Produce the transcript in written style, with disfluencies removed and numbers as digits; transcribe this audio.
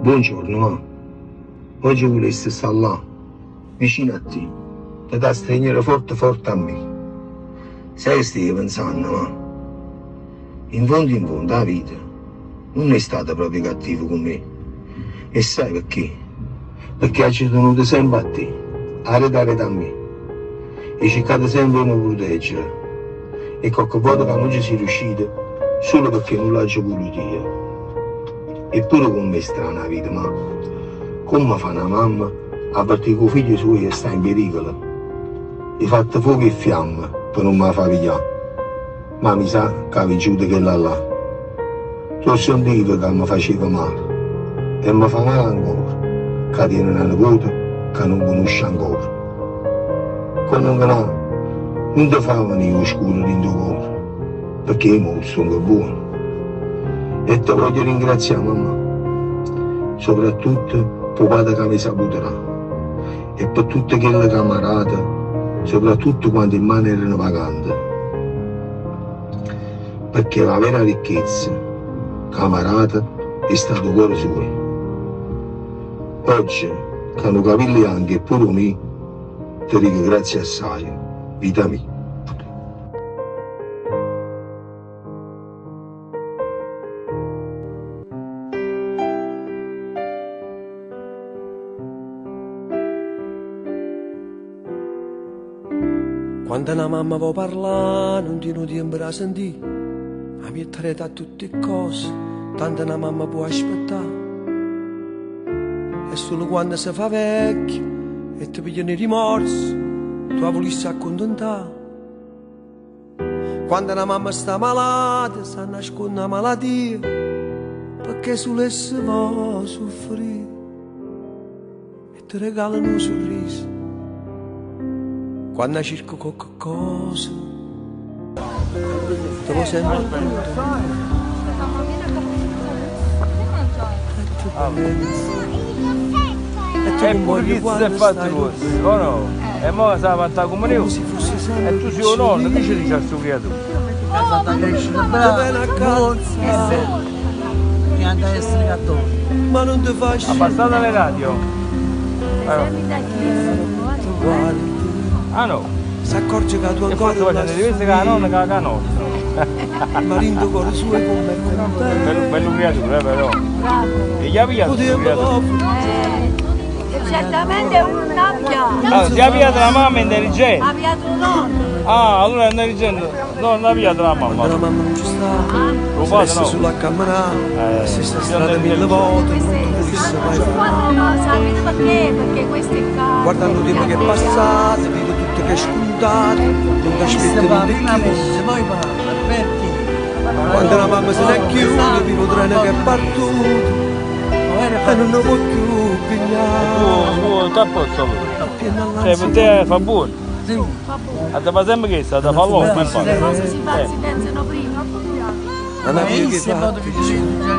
Buongiorno, ma oggi volessi stare là, vicino a te, da stringere forte forte a me. Sai che stai pensando, ma in fondo la vita non è stata proprio cattiva con me. E sai perché? Perché ci tenuto sempre a te, a redare da me. E cercate sempre di proteggere. E qualche volta che non ci si riuscite, solo perché non l'ho voluto io. Eppure con me è strana la vita, ma come fa una mamma a partire con i figli suoi che sta in pericolo? E fatte fuoco e fiamme per non me la fa pigliare. Ma mi sa che avevi giuto che là. Tu sentivo che mi faceva male. E mi fa male ancora, che tiene una nipote che non conosce ancora. Comunque no, non ti fa venire oscuro dentro cuore, perché i mostri sono buoni. E ti voglio ringraziare, mamma, soprattutto per padre che mi saputerà, e per tutte quelle camerate, soprattutto quando in mano erano vacanti. Perché la vera ricchezza, camerata, è stato cuore suo. Oggi, che hanno capelli anche e pure me, ti dico grazie assai, vita mia. Quando una mamma può parlare, non ti tempo da sentire. La mia treta a tutte le cose, tanto una mamma può aspettare. E solo quando si fa vecchio e ti pigliano i rimorsi, tu la volessi accontentare. Quando una mamma sta malata, sa nascondere la malattia, perché solo essa va soffrire. E ti regalano un sorriso quando cerco qualche cosa, te lo sento e poi chi si è fatto così, o no? E mo si è fatta come io. E tu sei un nonno, che ci dici a sto creatura? È stata crescere brava, che andava a essere gatto. ma non ti faccio. Abbassate le radio. Guarda, Ah no? si accorge che tu E ancora forse facendo diverse che la nonna che la nostra. ma rindo cuore suo e con me contento. Bello creatura, però. Bravo. E gli avvia sto creatura. Certamente è un nappia. Allora, si è avviata la mamma intelligente. Ha avviato un nonno. Ah, allora è intelligente. No, non ha avviata la Quando la mamma. mamma non ci sta, Lo si fate resta no? sulla camera, si sta strada io mille volte, non Queste volesse mai fare. quando no, sapete perché? Perché questo è caro. Guardando tempo che è passato, vedo tutto che è scontato, non ti aspetti non ti chiude. poi parla, perché? Quando la mamma se ne chiude, vivo un treno che è partito e non ne può più pigliare. Tu t'appozzo. Pieno Cioè, per te fa buono. Sì. A te fa sempre che sta, da fa l'uomo, come fa? Le cose si pensano prima. Non ha più che Se vado fare. vicino, già